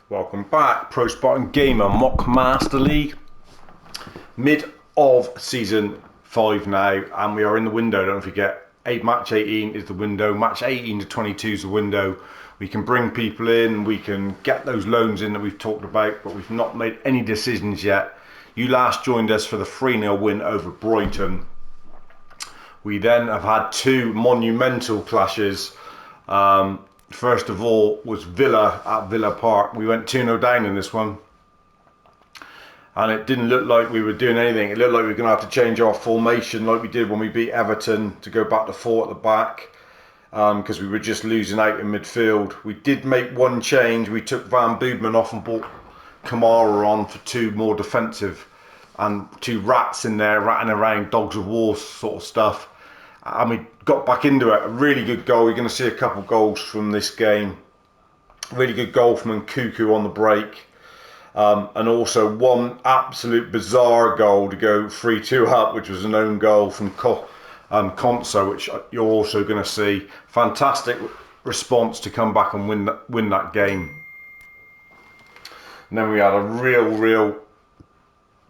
Welcome back, Pro Spartan Gamer Mock Master League. Mid of season 5 now, and we are in the window. Don't forget, match 18 is the window, match 18 to 22 is the window. We can bring people in, we can get those loans in that we've talked about, but we've not made any decisions yet. You last joined us for the 3-0 win over Brighton. We then have had two monumental clashes. First of all was Villa at Villa Park. We went 2-0 down in this one. And it didn't look like we were doing anything. It looked like we were going to have to change our formation like we did when we beat Everton to go back to 4 at the back. Because we were just losing out in midfield. We did make one change. We took Van Boeman off and brought Kamara on for two more defensive. And two rats in there ratting around, dogs of war sort of stuff. And we got back into it. A really good goal. You're going to see a couple goals from this game. Really good goal from Nkunku on the break. And also one absolute bizarre goal to go 3-2 up, which was an own goal from Konsa, which you're also going to see. Fantastic response to come back and win that game. And then we had a real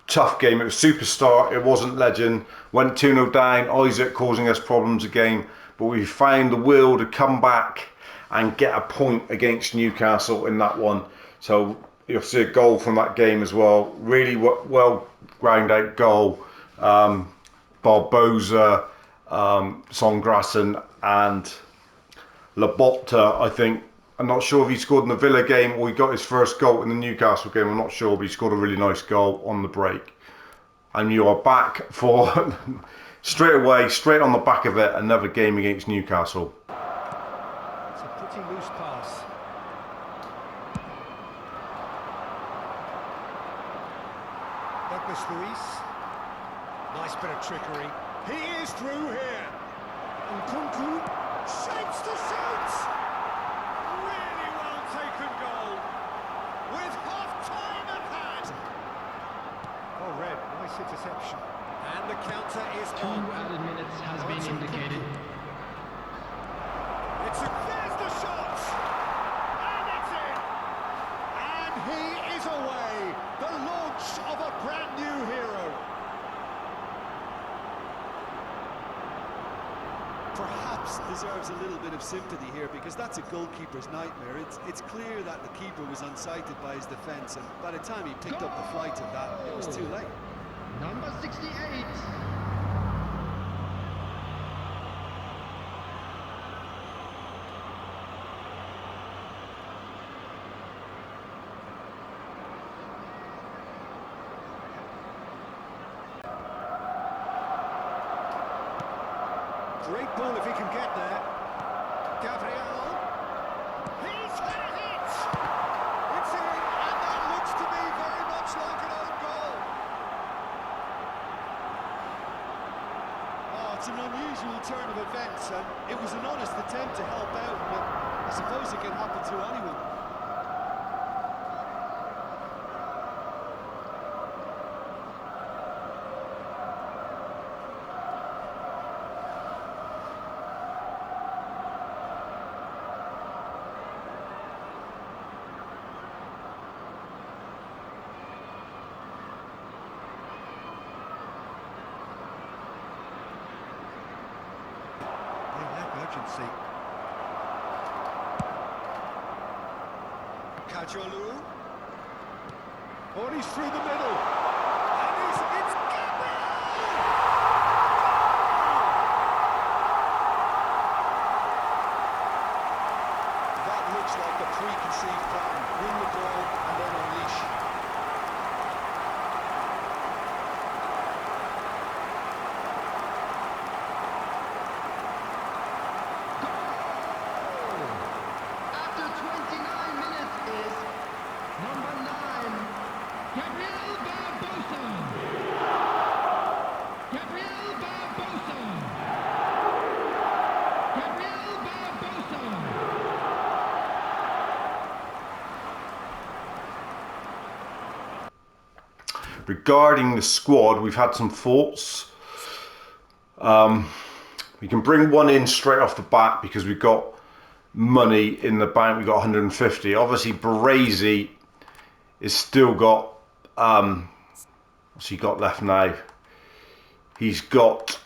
tough game. It was superstar, it wasn't legend. Went 2-0 down, Isaac causing us problems again, but we found the will to come back and get a point against Newcastle in that one. So you'll see a goal from that game as well. Really well ground out goal. Barbosa, Songrassen and Labotta, I think. I'm not sure if he scored in the Villa game or he got his first goal in the Newcastle game. I'm not sure, but he scored a really nice goal on the break. And you are back for, straight on the back of it, another game against Newcastle. It's a pretty loose pass. Douglas Luiz. Nice bit of trickery. He is through here. Nkunku shapes to shoot. Really well taken goal. With half-time at hand. Oh, red. Nice interception. And the counter is on. 2 added minutes has been indicated. There's the shot. And it's in. And he is away. The launch of a brand new hero. Perhaps deserves a little bit of sympathy here because that's a goalkeeper's nightmare. It's clear that the keeper was unsighted by his defence, and by the time he picked up the flight of that, it was too late. Number 68. Great ball if he can get there. Gabriel. He's had it! It's in, and that looks to me very much like an own goal. Oh, it's an unusual turn of events, and it was an honest attempt to help out, but I suppose it can happen to anyone. Emergency. Kajolu. Oh, he's through the middle. And it's Gabriel! That looks like a preconceived plan. Win the ball and then unleash. Regarding the squad, we've had some thoughts. We can bring one in straight off the bat because we've got money in the bank. We've got 150. Obviously, Baresi is still got, what's he got left now? He's got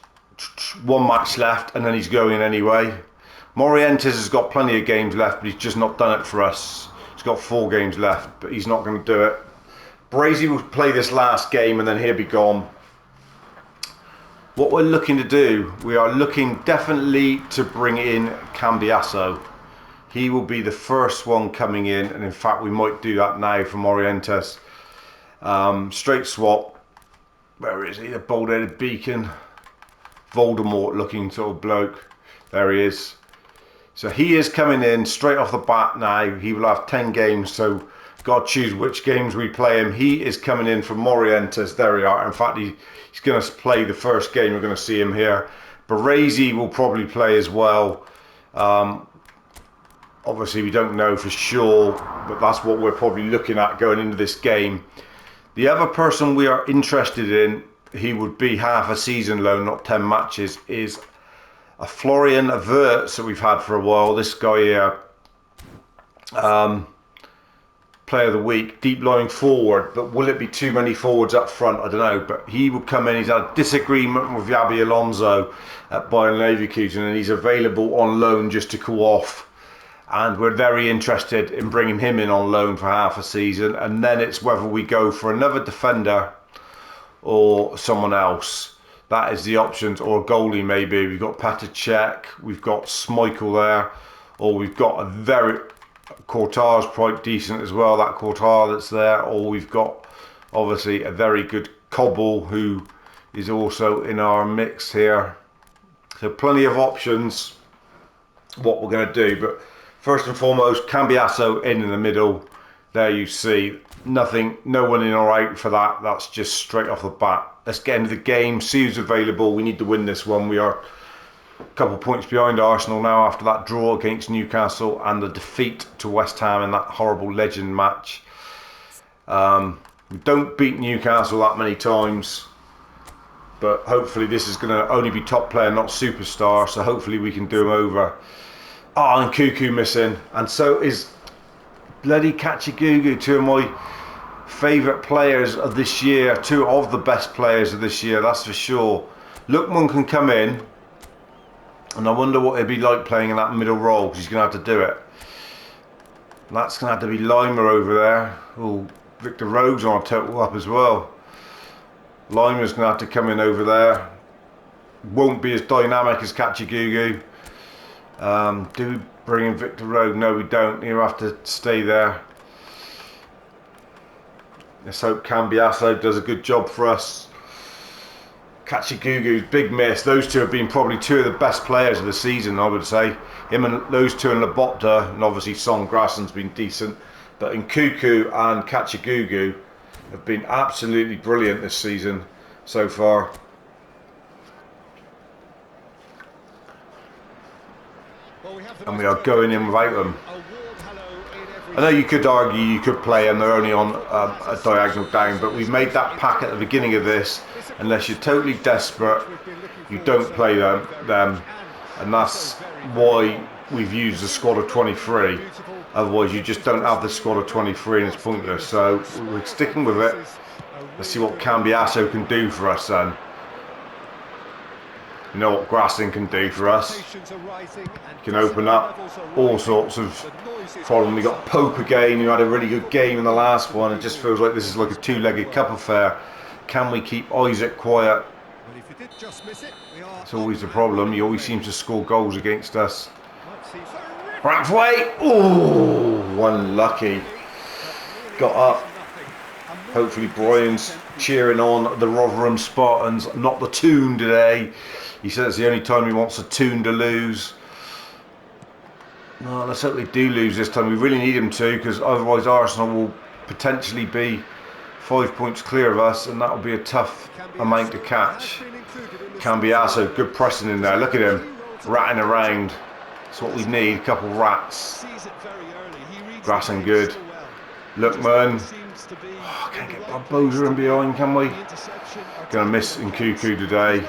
one match left and then he's going anyway. Morientes has got plenty of games left, but he's just not done it for us. He's got 4 games left, but he's not going to do it. Brazy will play this last game and then he'll be gone. What we're looking to do, we are looking definitely to bring in Cambiasso. He will be the first one coming in, and in fact we might do that now for Morientes. Straight swap. Where is he? The bald-headed beacon. Voldemort looking sort of bloke. There he is. So he is coming in straight off the bat now. He will have 10 games, so got to choose which games we play him. He is coming in for Morientes. There we are. In fact, he's going to play the first game. We're going to see him here. Baresi will probably play as well. Obviously, we don't know for sure, but that's what we're probably looking at going into this game. The other person we are interested in, he would be half a season loan, not 10 matches, is a Florian Wirtz that we've had for a while. This guy here, player of the week, deep lying forward, but will it be too many forwards up front? I don't know, but he will come in. He's had a disagreement with Yabi Alonso at Bayern Leverkusen, and he's available on loan just to cool off. And we're very interested in bringing him in on loan for half a season. And then it's whether we go for another defender or someone else. That is the options, or a goalie maybe. We've got Petr Cech, we've got Schmeichel there, or we've got a very... Courtois quite decent as well, that Courtois that's there. Or we've got obviously a very good Cobble who is also in our mix here. So plenty of options what we're going to do, but first and foremost, Cambiasso in the middle. There you see, nothing, no one in or out for that. That's just straight off the bat. Let's get into the game, see who's available. We need to win this one. We are a couple of points behind Arsenal now after that draw against Newcastle and the defeat to West Ham in that horrible legend match. We don't beat Newcastle that many times, but hopefully this is going to only be top player, not superstar, so hopefully we can do him over. Oh, and Cuckoo missing, and so is bloody Kachigugu, two of my favourite players of this year, two of the best players of this year, that's for sure. Lookman can come in, and I wonder what it'd be like playing in that middle role, because he's going to have to do it. And that's going to have to be Lima over there. Oh, Victor Rogue's on a total up as well. Lima's going to have to come in over there. Won't be as dynamic as Kachigugu. Do we bring in Victor Rogue? No, we don't. He'll have to stay there. Let's hope Cambiasso does a good job for us. Kachigugu's big miss. Those two have been probably two of the best players of the season, I would say. Him and those two and Lobotka, and obviously Son Grassen's been decent. But Nkuku and Kachigugu have been absolutely brilliant this season so far. And we are going in without them. I know you could argue you could play and they're only on a diagonal down, but we've made that pack at the beginning of this. Unless you're totally desperate, you don't play them, and that's why we've used a squad of 23. Otherwise you just don't have the squad of 23 and it's pointless. So we're sticking with it. Let's see what Cambiasso can do for us then. You know what Grassing can do for us. He can open up all sorts of problems. We got Pope again, who had a really good game in the last one. It just feels like this is like a two-legged cup affair. Can we keep Isaac quiet? It's always the problem. He always seems to score goals against us. Braithwaite! Oh, unlucky. Got up. Hopefully Brian's cheering on the Rotherham Spartans, not the Toon today. He said it's the only time he wants a Toon to lose. No, let's hope they do lose this time. We really need him to, because otherwise Arsenal will potentially be 5 points clear of us, and that will be a tough amount to catch. Cambiasso, good pressing in there. Look at him, ratting around. That's what we need, a couple rats. Grassing good. Lookman. Oh, can't get Barbosa in behind, can we? Gonna miss Nkuku today.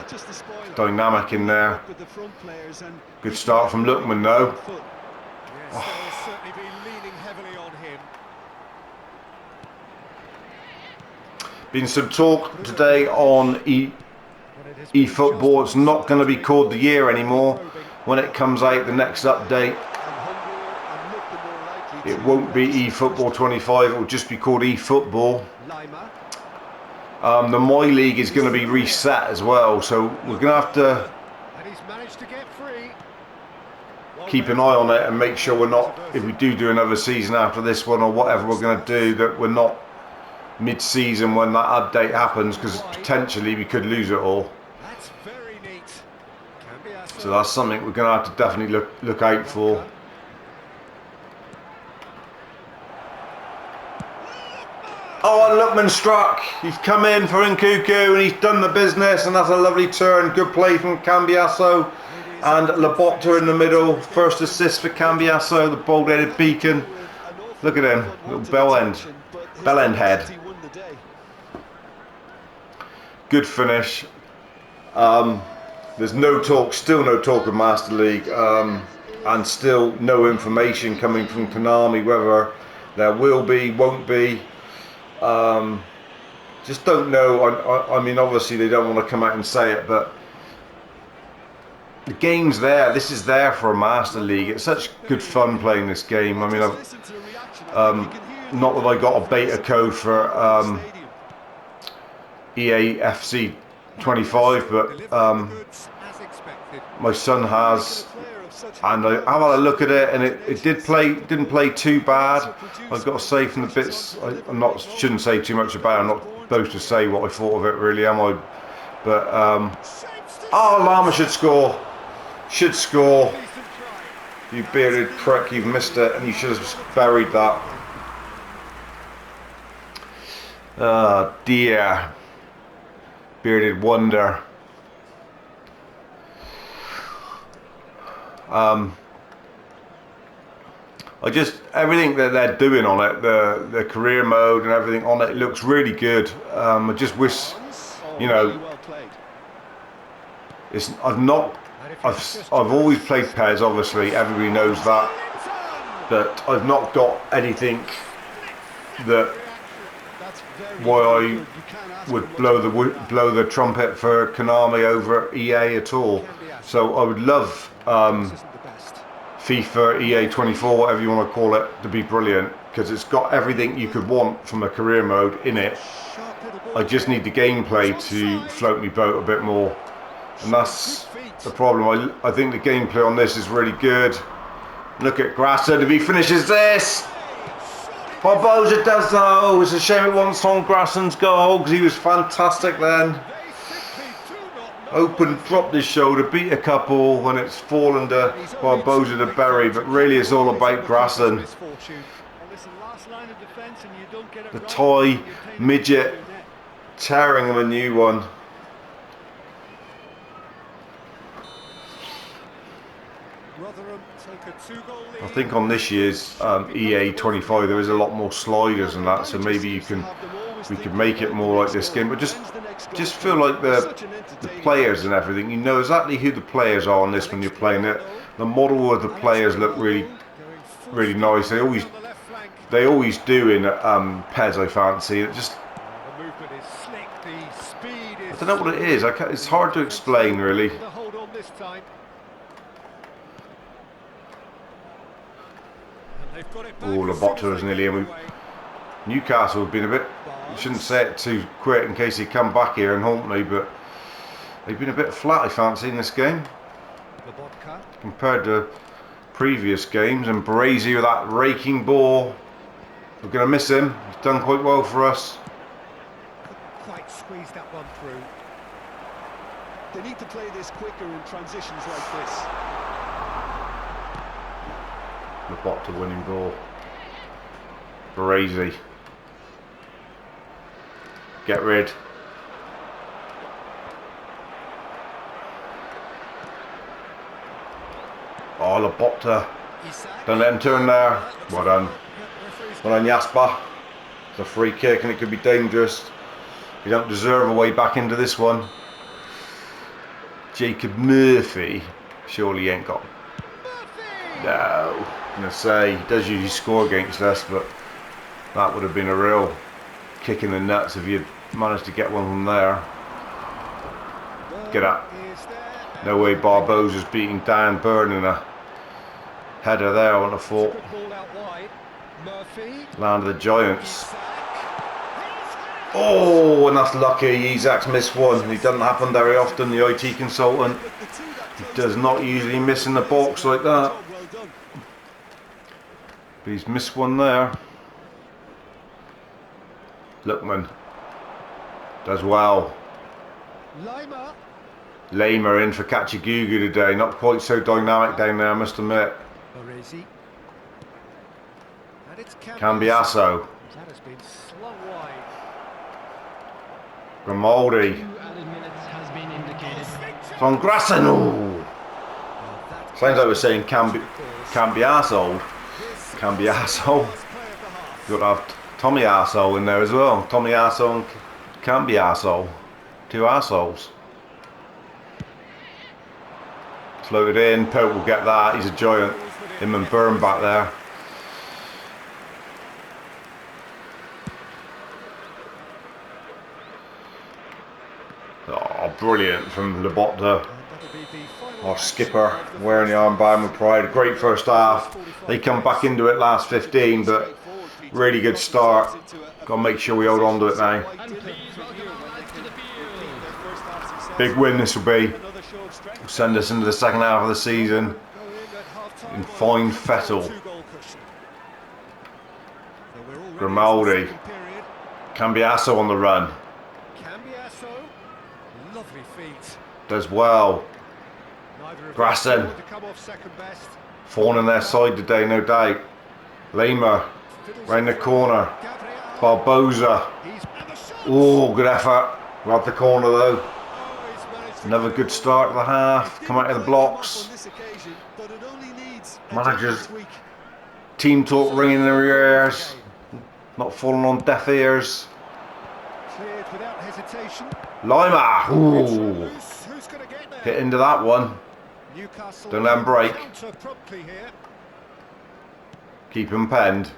Dynamic in there. Good start from Lookman though. Oh. Been some talk today on Efootball. It's not going to be called the year anymore. When it comes out, the next update, it won't be Efootball 25. It will just be called Efootball. The My League is going to be reset as well, so we're going to have to keep an eye on it and make sure we're not, if we do another season after this one or whatever we're going to do, that we're not mid-season when that update happens, because potentially we could lose it all. So that's something we're going to have to definitely look out for. Oh, and Lookman struck. He's come in for Nkuku and he's done the business, and that's a lovely turn. Good play from Cambiasso and Labotta in the middle. First assist for Cambiasso, the bold-headed beacon. Look at him, little bell end head. Good finish. There's no talk, still no talk of Master League, and still no information coming from Konami whether there will be, won't be. Just don't know. I mean, obviously they don't want to come out and say it, but the game's there. This is there for a Master League. It's such good fun playing this game. I mean, not that I got a beta code for EA FC 25, but my son has, and I have had a look at it, and it didn't play too bad. I've got to say, from the bits, shouldn't say too much about it. I'm not supposed to say what I thought of it, really, am I? But oh, Lama should score. Should score. You bearded prick, you've missed it, and you should have buried that. Oh dear. Bearded wonder. Everything that they're doing on it, the career mode and everything on it looks really good. I just wish, you know, I've always played PES, obviously, everybody knows that, but I've not got anything that why I would blow the trumpet for Konami over EA at all. So I would love FIFA, EA 24, whatever you want to call it, to be brilliant, because it's got everything you could want from a career mode in it. I just need the gameplay to float me boat a bit more, and that's the problem. I think the gameplay on this is really good. Look at Grasson, if he finishes this. Barbosa does though. It's a shame it wasn't Son Grasson's goal, because he was fantastic then. Open, dropped his shoulder, beat a couple when it's fallen to Barbosa to bury, but really it's all about Grasson. The toy midget tearing him a new one. I think on this year's EA 25 there is a lot more sliders and that, so maybe we could make it more like this game. But just feel like the players and everything, you know exactly who the players are on this when you're playing it. The model of the players look really nice. They always do in PES, I fancy. It just, I don't know what it is. It's hard to explain, really. Oh, Labotta is nearly in. Newcastle have been a bit, I shouldn't say it too quick in case he come back here and haunt me, but they've been a bit flat, I fancy, in this game compared to previous games. And Brazy with that raking ball, we're going to miss him. He's done quite well for us. Quite squeezed that one through. They need to play this quicker in transitions like this. Labotta winning ball. Brazy. Get rid. Oh, Labotta. Don't let him turn there. Well done. Well done, Jasper. It's a free kick and it could be dangerous. You don't deserve a way back into this one. Jacob Murphy. Surely he ain't got... No. I'm going to say, he does usually score against us, but that would have been a real kick in the nuts if you'd Managed to get one from there. Get up. Is there. No way Barbosa's beating Dan Burn in a header there, I wouldn't have thought. Good ball out wide. Murphy. Land of the Giants. Isak. Oh, and that's lucky. Isak's missed one. It doesn't happen very often, the IT consultant. He does not usually miss in the box like that. Well done. But he's missed one there. Lookman does well. Lima. Lima in for Kachagugu today. Not quite so dynamic down there, I must admit. Baresi. And it's Cambiasso. That has been slung wide. Grimaldi. 2 added minutes has been indicated. Von Grassen. Ooh. Well, that Sounds like we're saying Cambiasso. Cambiasso. You've got to have Tommy Arsehole in there as well. Tommy Arsehole and Cambiasso. Two arseholes. Floated in. Pope will get that. He's a giant. Him and Byrne back there. Oh, brilliant from Lobotka. Our skipper wearing the armband with pride. Great first half. They come back into it last 15, but really good start. Got to make sure we hold on to it now. And please welcome our lads to the field. Big win this will be. Will send us into the second half of the season in fine fettle. Grimaldi. Cambiasso on the run. Cambiasso. Lovely feet. Does well. Neither of Grassen. them to come off second best. Fawn on their side today, no doubt. Lima. Round the corner. Gabriel. Barbosa. He's and the shot. Oh, good effort. Grab the corner though. Oh, he's managed to Another good start to the half. Come out of the blocks. On this occasion, but it only needs a Managers. tweak. Team talk ringing in their ears. Not falling on deaf ears. Cleared without hesitation. Lima. Ooh. Loose. Who's going to get there? Hit into that one. Newcastle. Don't let 'em break. Counter promptly here. Keep him penned.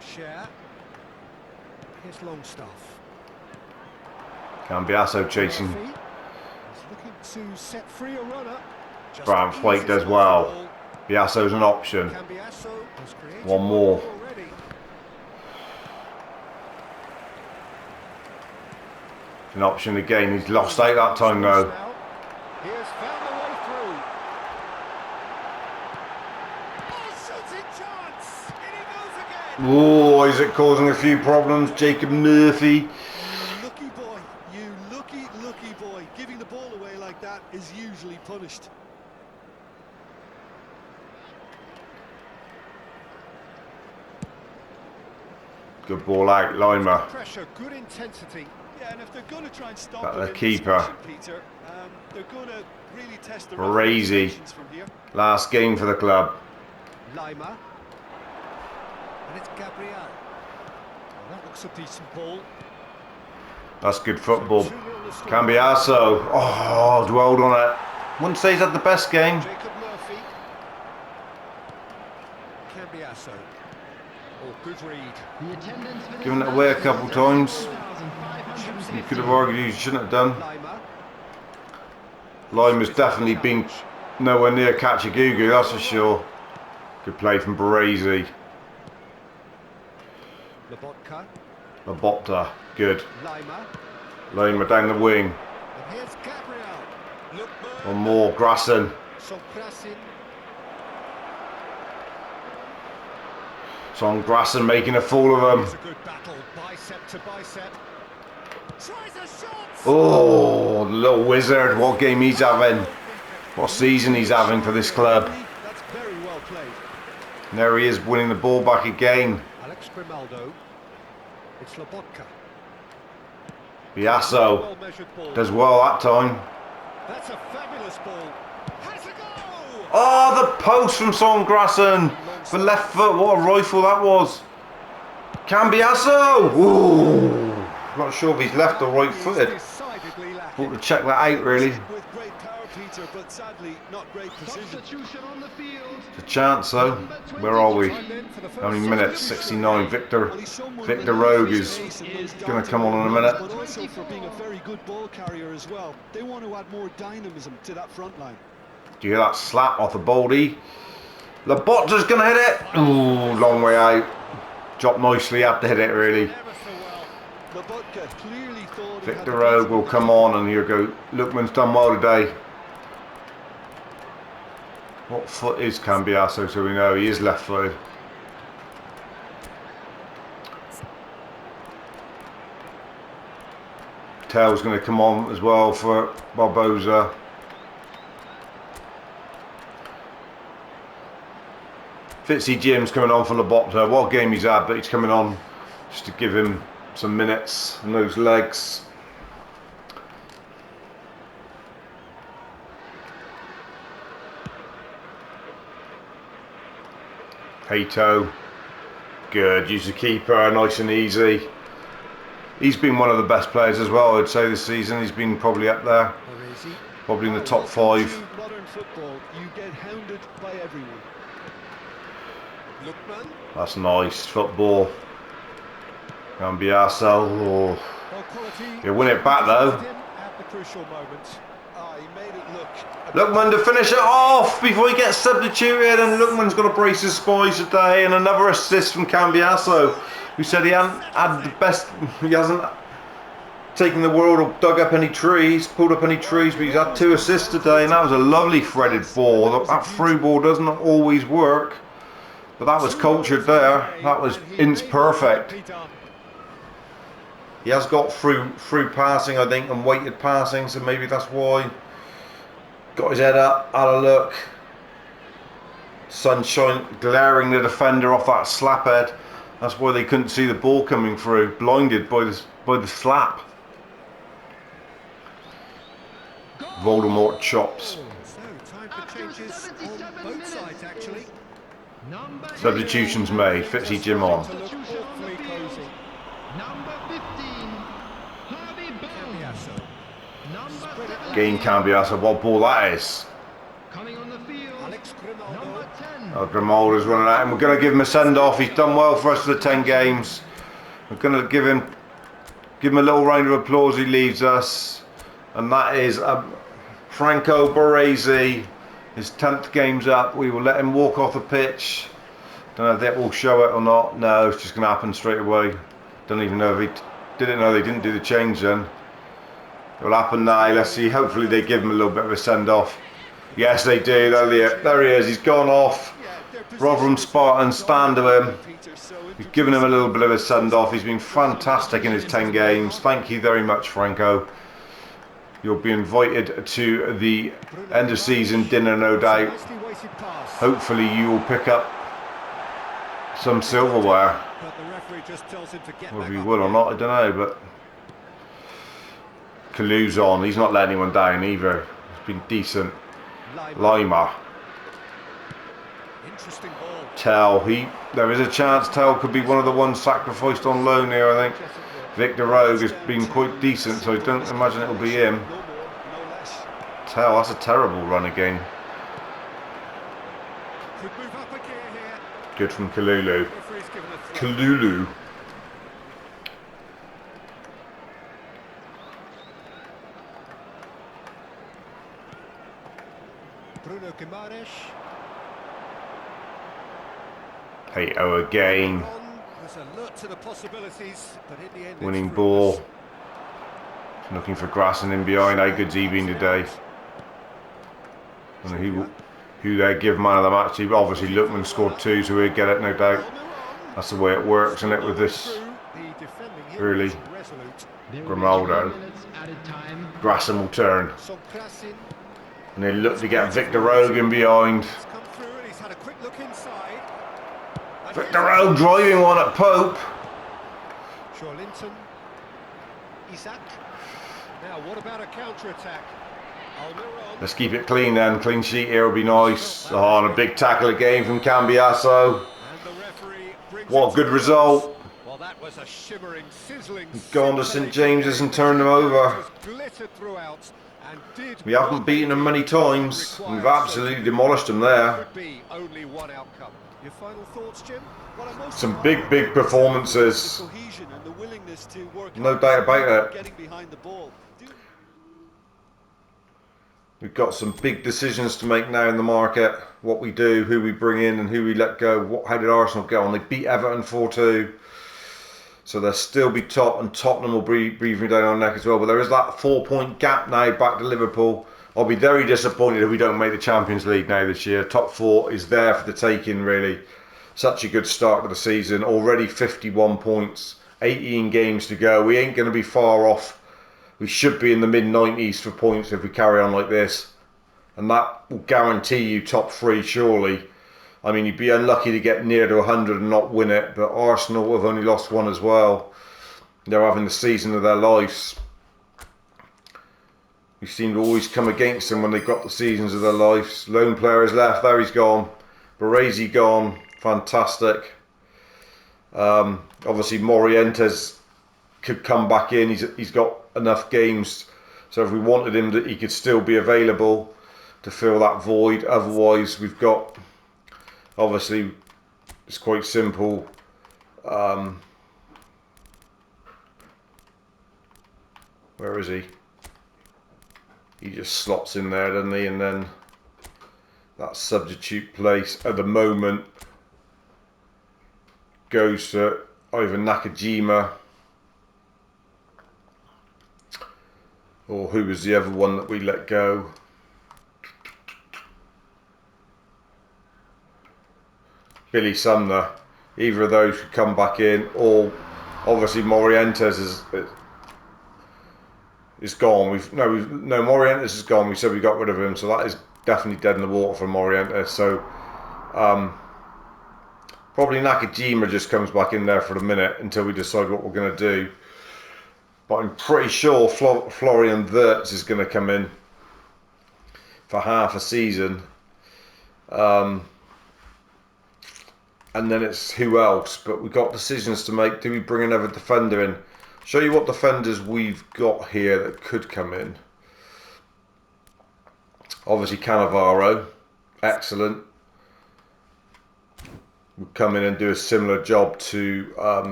Share. Here's Longstaff. Cambiasso chasing. Murphy. He's looking to set free a runner. Just Braithwaite eases does off well. the ball. Biasso's an option. Cambiasso has created One more. already. An option again. He's lost out that time though. Now, he has found the way through. Oh, shooting chance! In he goes again. Oh, is it causing a few problems? Jacob Murphy. You lucky boy, you lucky boy. Giving the ball away like that is usually punished. Good ball out, Lima. Pressure, good intensity. Yeah, and if they're going to try and stop Got him the in this keeper. action, Peter, they're going to really test the Crazy. referee's from here. Last game for the club. Lima. And it's Gabriel. Well, that looks a decent ball. That's good football. 2-0 the score. Cambiasso. Oh, dwelled on it. Wouldn't say he's had the best game. Jacob Murphy. Cambiasso. Oh, good read. The attendance for this Given it match away a is couple times. 2,550. You could have argued he shouldn't have done. Lima. Lima's definitely been nowhere near Kachagugu, that's for sure. Good play from Baresi. Lobotka. Lobotka, good. Lima. Lima down the wing. And here's Gabriel. Lookman. One more, Grassen. Sonkrasin. Son Grassen making a fool of It's him. a good battle, bicep to bicep. Tries a shot. Oh, the little wizard, what game he's having. What season he's having for this club. That's very well played. And there he is winning the ball back again. Alex Grimaldo. It's Lobotka. Biasso Well measured ball. does well that time. That's a fabulous ball. Has a goal. Oh, the post from Son Grassen. For left foot, what a rifle that was. Cambiasso. Ooh. Not sure if he's left or right footed. Decidedly lacking. Thought to check that out really. With great power, Peter. better, but sadly not great precision. Substitution on the field. It's a chance though. Where are we? How many minutes? 69. Victor Rogue is going to come on in a minute. But also for being a very good ball carrier as well. They want to add more dynamism to that front line. Do you hear that slap off the Baldy? Labotta's going to hit it. Ooh, long way out. Dropped nicely, had to hit it really. Victor Rogue will come on, and here go. Lookman's done well today. What foot is Cambiasso, so we know he is left footed. Tail's going to come on as well for Barbosa. Fitzy Jim's coming on for Labotta. What game he's had, but he's coming on just to give him some minutes and those legs. Hato, good, use the keeper, nice and easy. He's been one of the best players as well, I'd say, this season. He's been probably up there, probably in the top 5. Modern football, you get hounded by everyone. Lookman. That's nice football. Cambiasso, oh. He'll win it back though. At the crucial moment. He made it look. Lookman to finish it off before he gets substituted, and Lookman's got to brace his spies today, and another assist from Cambiasso, who said he hadn't had the best, he hasn't taken the world or dug up any trees, pulled up any trees, but he's had 2 assists today, and that was a lovely threaded ball. That through ball doesn't always work, but that was cultured there. That was inch perfect. He has got through passing, I think, and weighted passing, so maybe that's why. Got his head up, had a look. Sunshine glaring the defender off that slap head. That's why they couldn't see the ball coming through, blinded by the slap. Voldemort chops. So, time for changes on both sides, actually. Substitutions made. Fitzy Jim on. To look awfully cosy. Number 15, Harvey Bones. Cambiasso. Number 7, Game Cambiasso, what ball that is. coming on the field. Alex Grimaldo. Number 10, Grimaldo's running out, and we're going to give him a send-off. He's done well for us for the 10 games. We're going to give him a little round of applause. He leaves us, and that is Franco Baresi. His 10th game's up. We will let him walk off the pitch. Don't know if that will show it or not. No, it's just going to happen straight away. Don't even know if he didn't know they didn't do the change then. It will happen now. Let's see. Hopefully they give him a little bit of a send-off. Yes, they do. There he is. He's gone off. Rotherham Spartans stand to him. We've given him a little bit of a send-off. He's been fantastic in his 10 games. Thank you very much, Franco. You'll be invited to the end of season dinner, no doubt. Hopefully you will pick up some silverware. But the referee just tells him to get Whether back he up will or again. not, I don't know, but Kalu's on. He's not letting anyone down either. He's been decent. Lima. Interesting ball. Tell. There is a chance Tell could be one of the ones sacrificed on loan here, I think. Victor Rogue has been quite decent, so I don't imagine it'll be him. No more, no less. Tell, that's a terrible run again. Could move up a gear here. Good from Kalulu. Referee's given a throw. Kalulu. Bruno Guimaraes. Hato again. There's alert to the possibilities, but in the end, Winning it's ball. fruitless. Looking for Grassen in behind. How good's he been today? I don't know who they give man of the match. Obviously Lookman scored 2, so we'll get it, no doubt. That's the way it works, isn't it, with this The defending here early. is resolute. Grimaldo. added time. Grassen will turn. Son Krasin And they look to get Victor Rogue in behind. has come through and he's had a quick look inside. And Victor Rogue driving one at Pope. Linton. Isaac. Now, what about a counter-attack? Almiron. Let's keep it clean then. Clean sheet here will be nice. Oh, and a big tackle again from Cambiasso. And the referee brings What it a good to result. Well, that was a shimmering, sizzling. Gone to St James's and turned them over. Just glittered throughout, And did We haven't what they beaten them did many times. require We've so absolutely to demolished them there. could be only one outcome. Your final thoughts, Jim? What I most Some admire big about this outfit is performances. the cohesion and the willingness to work No hard doubt as a about unit it. getting behind the ball. We've got some big decisions to make now in the market. What we do, who we bring in and who we let go. How did Arsenal get on? They beat Everton 4-2. So they'll still be top, and Tottenham will be breathing down our neck as well. But there is that 4-point gap now back to Liverpool. I'll be very disappointed if we don't make the Champions League now this year. Top 4 is there for the taking, really. Such a good start to the season. Already 51 points, 18 games to go. We ain't going to be far off. We should be in the mid-90s for points if we carry on like this. And that will guarantee you top 3, surely. I mean, you'd be unlucky to get near to 100 and not win it. But Arsenal have only lost one as well. They're having the season of their lives. We seem to always come against them when they've got the seasons of their lives. Lone player is left. There he's gone. Baresi gone. Fantastic. Obviously, Morientes could come back in. He's got enough games. So if we wanted him, he could still be available to fill that void. Otherwise, we've got... Obviously, it's quite simple. Where is he? He just slots in there, doesn't he? And then that substitute place at the moment goes to either Nakajima or who was the other one that we let go? Billy Sumner. Either of those could come back in, or obviously Morientes is gone. Morientes is gone. We said we got rid of him, so that is definitely dead in the water for Morientes. So probably Nakajima just comes back in there for a minute until we decide what we're going to do. But I'm pretty sure Florian Wirtz is going to come in for half a season. And then it's who else? But we've got decisions to make. Do we bring another defender in? Show you what defenders we've got here that could come in. Obviously Cannavaro, excellent. Would come in and do a similar job to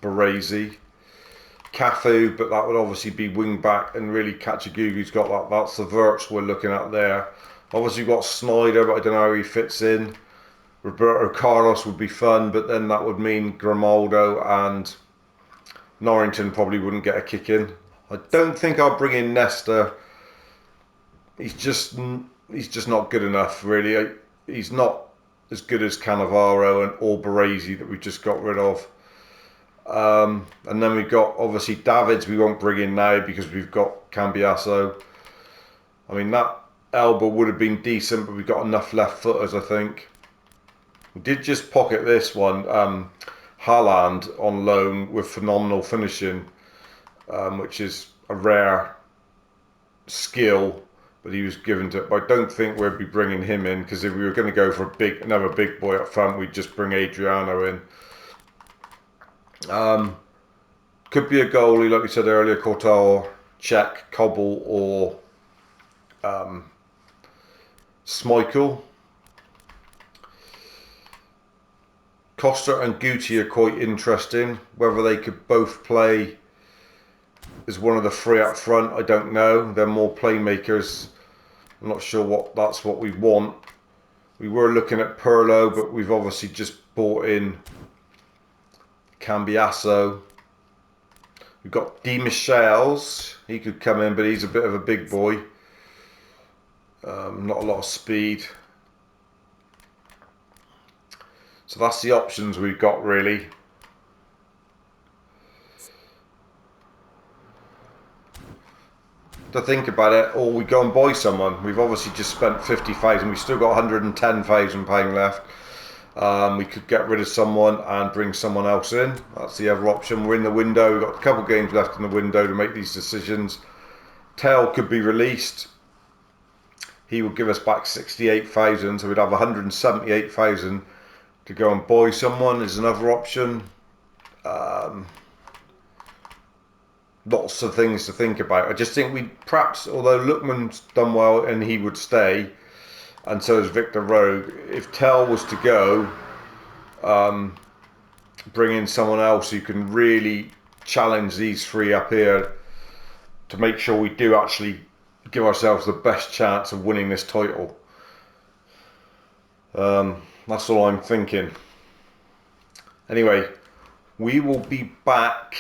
Baresi. Cafu, but that would obviously be wing back, and really Kachagugu's got that. That's the Wirtz we're looking at there. Obviously we've got Snyder, but I don't know how he fits in. Roberto Carlos would be fun, but then that would mean Grimaldo and Norrington probably wouldn't get a kick in. I don't think I'll bring in Nesta. He's just not good enough, really. He's not as good as Cannavaro and or Baresi that we just got rid of. And then we've got obviously Davids we won't bring in now because we've got Cambiasso. I mean, that Elba would have been decent, but we've got enough left footers, I think. We did just pocket this one, Haaland on loan with phenomenal finishing, which is a rare skill, but he was given to it. But I don't think we'd be bringing him in, because if we were going to go for another big boy up front, we'd just bring Adriano in. Could be a goalie, like we said earlier, Courtois, Czech, Cobble, or Schmeichel. Costa and Guti are quite interesting. Whether they could both play as one of the three up front, I don't know. They're more playmakers. I'm not sure that's what we want. We were looking at Pirlo, but we've obviously just bought in Cambiasso. We've got Di Michels. He could come in, but he's a bit of a big boy. Not a lot of speed. So that's the options we've got, really. To think about it, or we go and buy someone. We've obviously just spent 50,000. We've still got 110,000 pound left. We could get rid of someone and bring someone else in. That's the other option. We're in the window. We've got a couple of games left in the window to make these decisions. Tell could be released. He will give us back 68,000, so we'd have 178,000 to go and buy someone. Is another option. lots of things to think about. I just think we perhaps, although Lookman's done well and he would stay, and so is Victor Rogue, if Tell was to go, bring in someone else who can really challenge these three up here to make sure we do actually give ourselves the best chance of winning this title. That's all I'm thinking. Anyway, we will be back.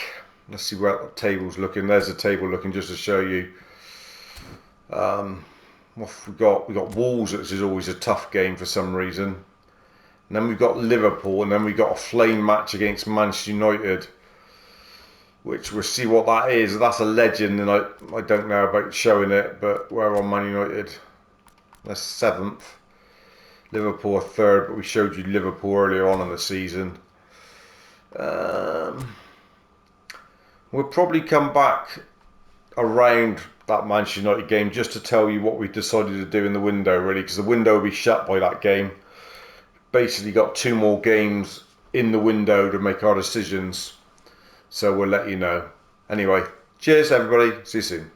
Let's see where the table's looking. There's the table looking, just to show you. What have we got? We've got Wolves, which is always a tough game for some reason. And then we've got Liverpool, and then we've got a flame match against Manchester United, which we'll see what that is. That's a legend, and I don't know about showing it, but we're on Man United. That's 7th. Liverpool are 3rd, but we showed you Liverpool earlier on in the season. We'll probably come back around that Manchester United game just to tell you what we decided to do in the window, really, because the window will be shut by that game. Basically got 2 more games in the window to make our decisions, so we'll let you know. Anyway, cheers everybody, see you soon.